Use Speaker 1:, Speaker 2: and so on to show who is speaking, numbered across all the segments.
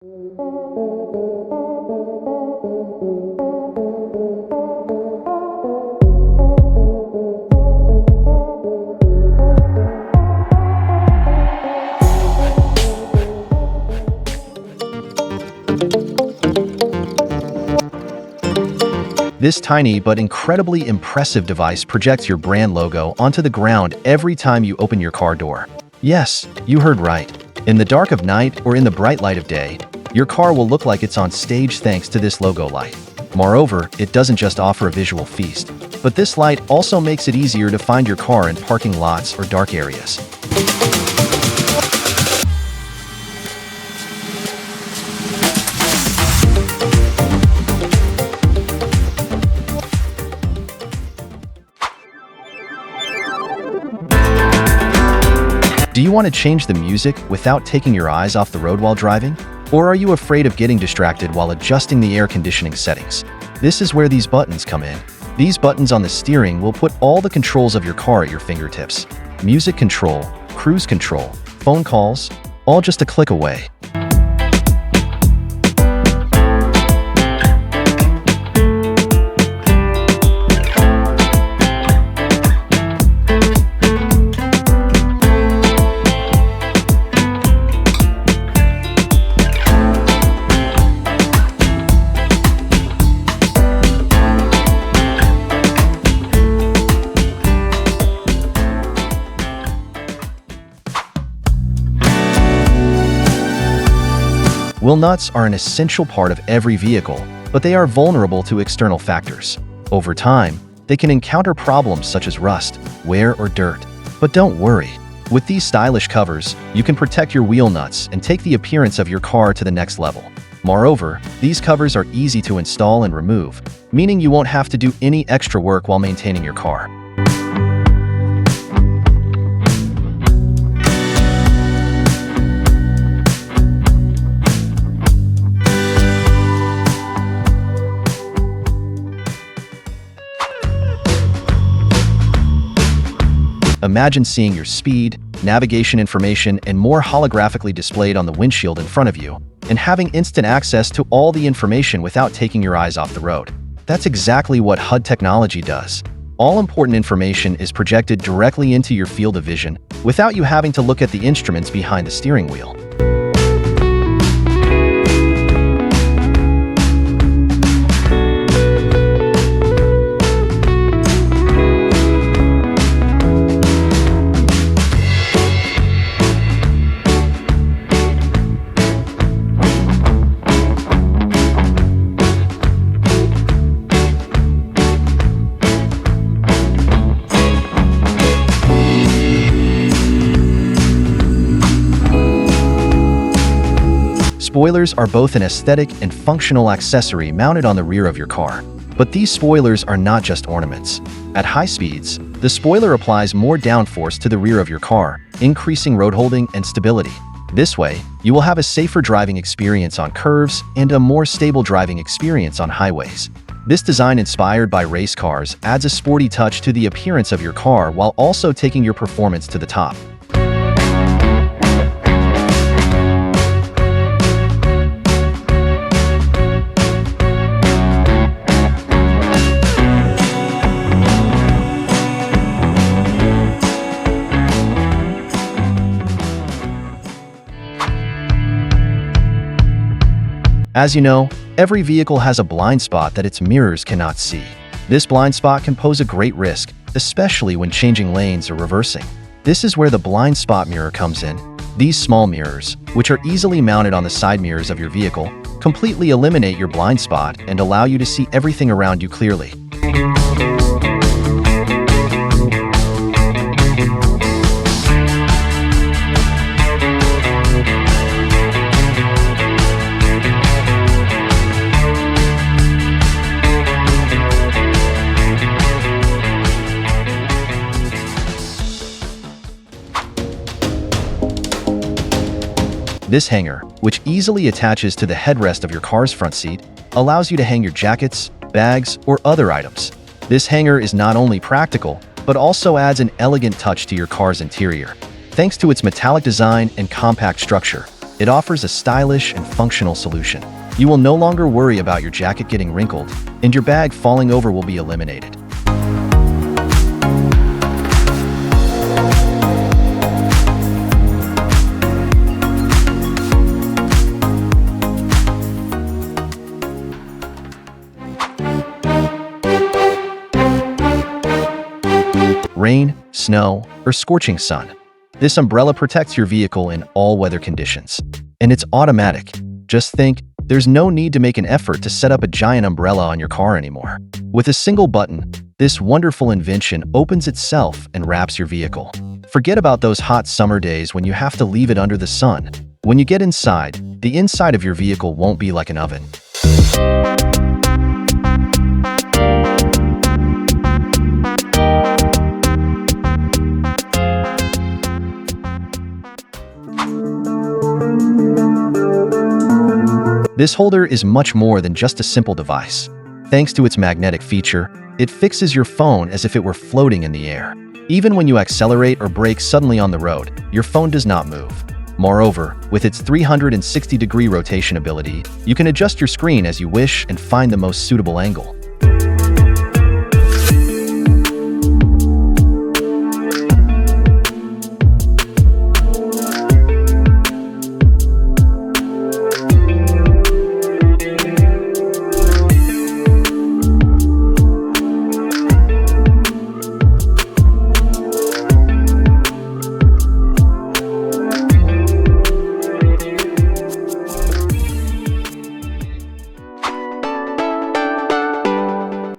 Speaker 1: This tiny but incredibly impressive device projects your brand logo onto the ground every time you open your car door. Yes, you heard right. In the dark of night or in the bright light of day, your car will look like it's on stage thanks to this logo light. Moreover, it doesn't just offer a visual feast, but this light also makes it easier to find your car in parking lots or dark areas. Do you want to change the music without taking your eyes off the road while driving? Or are you afraid of getting distracted while adjusting the air conditioning settings? This is where these buttons come in. These buttons on the steering will put all the controls of your car at your fingertips. Music control, cruise control, phone calls, all just a click away. Wheel nuts are an essential part of every vehicle, but they are vulnerable to external factors. Over time, they can encounter problems such as rust, wear, or dirt. But don't worry. With these stylish covers, you can protect your wheel nuts and take the appearance of your car to the next level. Moreover, these covers are easy to install and remove, meaning you won't have to do any extra work while maintaining your car. Imagine seeing your speed, navigation information, and more holographically displayed on the windshield in front of you, and having instant access to all the information without taking your eyes off the road. That's exactly what HUD technology does. All important information is projected directly into your field of vision without you having to look at the instruments behind the steering wheel. Spoilers are both an aesthetic and functional accessory mounted on the rear of your car. But these spoilers are not just ornaments. At high speeds, the spoiler applies more downforce to the rear of your car, increasing road holding and stability. This way, you will have a safer driving experience on curves and a more stable driving experience on highways. This design, inspired by race cars, adds a sporty touch to the appearance of your car while also taking your performance to the top. As you know, every vehicle has a blind spot that its mirrors cannot see. This blind spot can pose a great risk, especially when changing lanes or reversing. This is where the blind spot mirror comes in. These small mirrors, which are easily mounted on the side mirrors of your vehicle, completely eliminate your blind spot and allow you to see everything around you clearly. This hanger, which easily attaches to the headrest of your car's front seat, allows you to hang your jackets, bags, or other items. This hanger is not only practical, but also adds an elegant touch to your car's interior. Thanks to its metallic design and compact structure, It offers a stylish and functional solution. You will no longer worry about your jacket getting wrinkled, and your bag falling over will be eliminated. Rain, snow, or scorching sun. This umbrella protects your vehicle in all weather conditions. And it's automatic. Just think, there's no need to make an effort to set up a giant umbrella on your car anymore. With a single button, this wonderful invention opens itself and wraps your vehicle. Forget about those hot summer days when you have to leave it under the sun. When you get inside, the inside of your vehicle won't be like an oven. This holder is much more than just a simple device. Thanks to its magnetic feature, it fixes your phone as if it were floating in the air. Even when you accelerate or brake suddenly on the road, your phone does not move. Moreover, with its 360-degree rotation ability, you can adjust your screen as you wish and find the most suitable angle.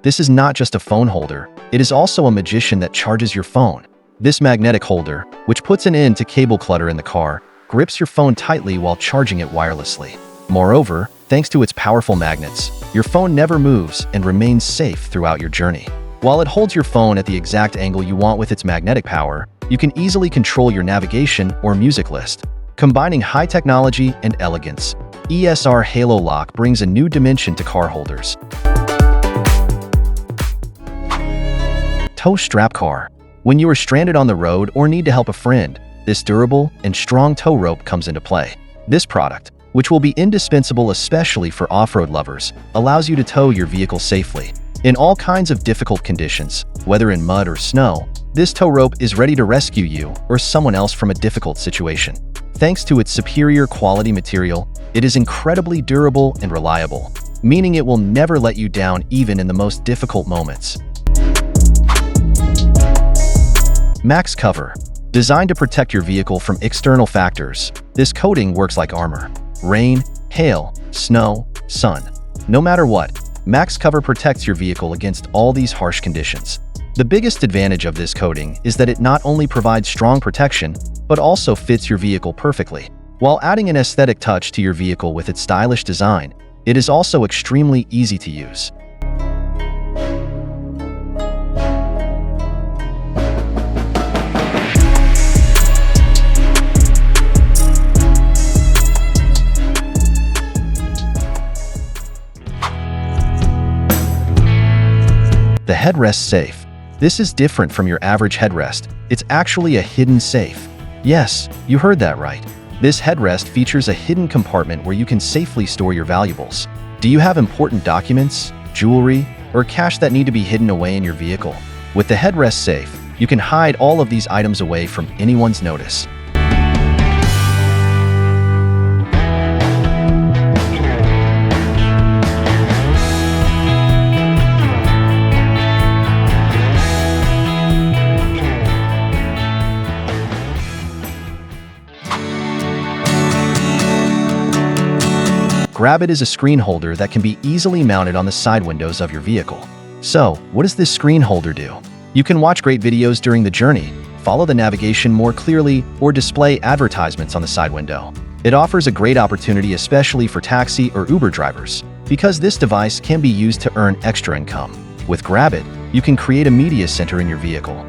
Speaker 1: This is not just a phone holder, it is also a magician that charges your phone. This magnetic holder, which puts an end to cable clutter in the car, grips your phone tightly while charging it wirelessly. Moreover, thanks to its powerful magnets, your phone never moves and remains safe throughout your journey. While it holds your phone at the exact angle you want with its magnetic power, you can easily control your navigation or music list. Combining high technology and elegance, ESR Halo Lock brings a new dimension to car holders. Tow strap car. When you are stranded on the road or need to help a friend, this durable and strong tow rope comes into play. This product, which will be indispensable especially for off-road lovers, allows you to tow your vehicle safely. In all kinds of difficult conditions, whether in mud or snow, this tow rope is ready to rescue you or someone else from a difficult situation. Thanks to its superior quality material, it is incredibly durable and reliable, meaning it will never let you down even in the most difficult moments. Max Cover. Designed to protect your vehicle from external factors, this coating works like armor. Rain, hail, snow, sun. No matter what, Max Cover protects your vehicle against all these harsh conditions. The biggest advantage of this coating is that it not only provides strong protection, but also fits your vehicle perfectly. While adding an aesthetic touch to your vehicle with its stylish design, it is also extremely easy to use. The headrest safe. This is different from your average headrest. It's actually a hidden safe. Yes, you heard that right. This headrest features a hidden compartment where you can safely store your valuables. Do you have important documents, jewelry, or cash that need to be hidden away in your vehicle? With the headrest safe, you can hide all of these items away from anyone's notice. Grab It is a screen holder that can be easily mounted on the side windows of your vehicle. So, what does this screen holder do? You can watch great videos during the journey, follow the navigation more clearly, or display advertisements on the side window. It offers a great opportunity especially for taxi or Uber drivers, because this device can be used to earn extra income. With Grab It, you can create a media center in your vehicle.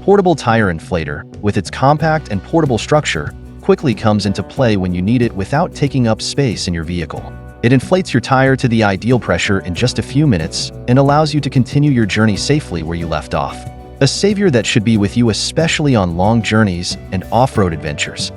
Speaker 1: Portable tire inflator. With its compact and portable structure, quickly comes into play when you need it without taking up space in your vehicle. It inflates your tire to the ideal pressure in just a few minutes and allows you to continue your journey safely where you left off. A savior that should be with you especially on long journeys and off-road adventures.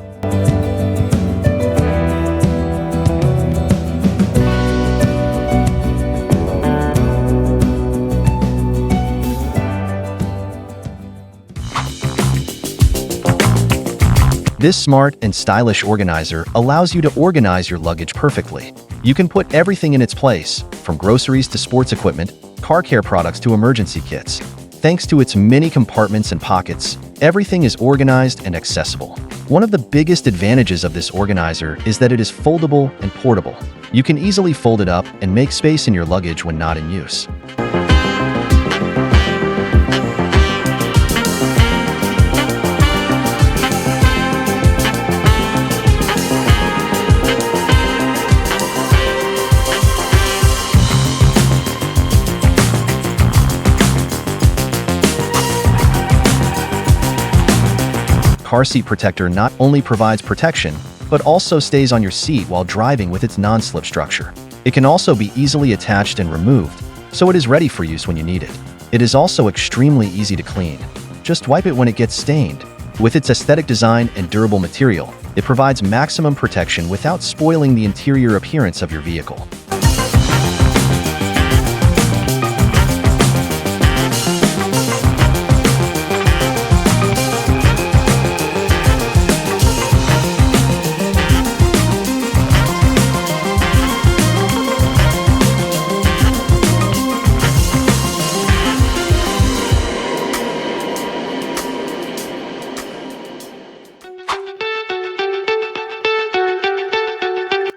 Speaker 1: This smart and stylish organizer allows you to organize your luggage perfectly. You can put everything in its place, from groceries to sports equipment, car care products to emergency kits. Thanks to its many compartments and pockets, everything is organized and accessible. One of the biggest advantages of this organizer is that it is foldable and portable. You can easily fold it up and make space in your luggage when not in use. Car seat protector not only provides protection, but also stays on your seat while driving with its non-slip structure. It can also be easily attached and removed, so it is ready for use when you need it. It is also extremely easy to clean. Just wipe it when it gets stained. With its aesthetic design and durable material, it provides maximum protection without spoiling the interior appearance of your vehicle.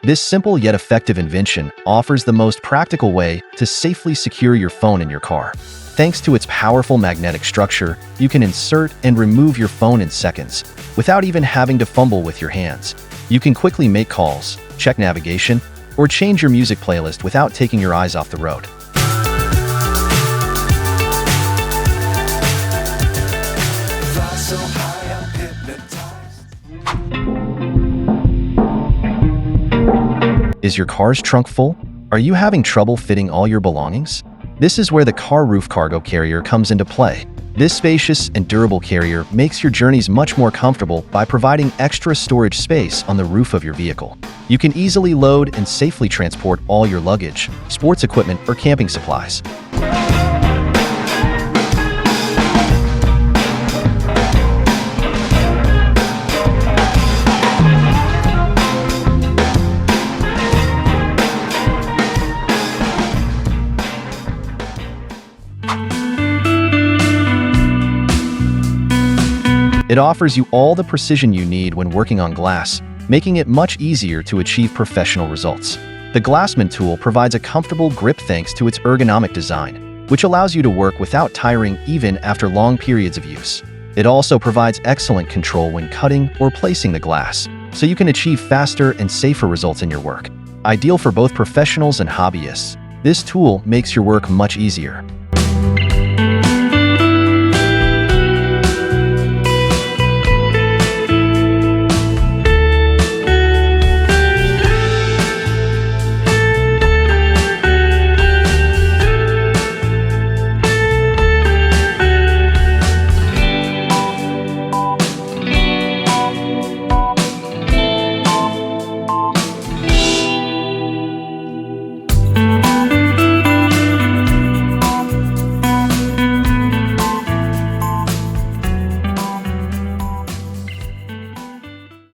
Speaker 1: This simple yet effective invention offers the most practical way to safely secure your phone in your car. Thanks to its powerful magnetic structure, you can insert and remove your phone in seconds, without even having to fumble with your hands. You can quickly make calls, check navigation, or change your music playlist without taking your eyes off the road. Is your car's trunk full? Are you having trouble fitting all your belongings? This is where the car roof cargo carrier comes into play. This spacious and durable carrier makes your journeys much more comfortable by providing extra storage space on the roof of your vehicle. You can easily load and safely transport all your luggage, sports equipment, or camping supplies. It offers you all the precision you need when working on glass, making it much easier to achieve professional results. The Glassman tool provides a comfortable grip thanks to its ergonomic design, which allows you to work without tiring even after long periods of use. It also provides excellent control when cutting or placing the glass, so you can achieve faster and safer results in your work. Ideal for both professionals and hobbyists, this tool makes your work much easier.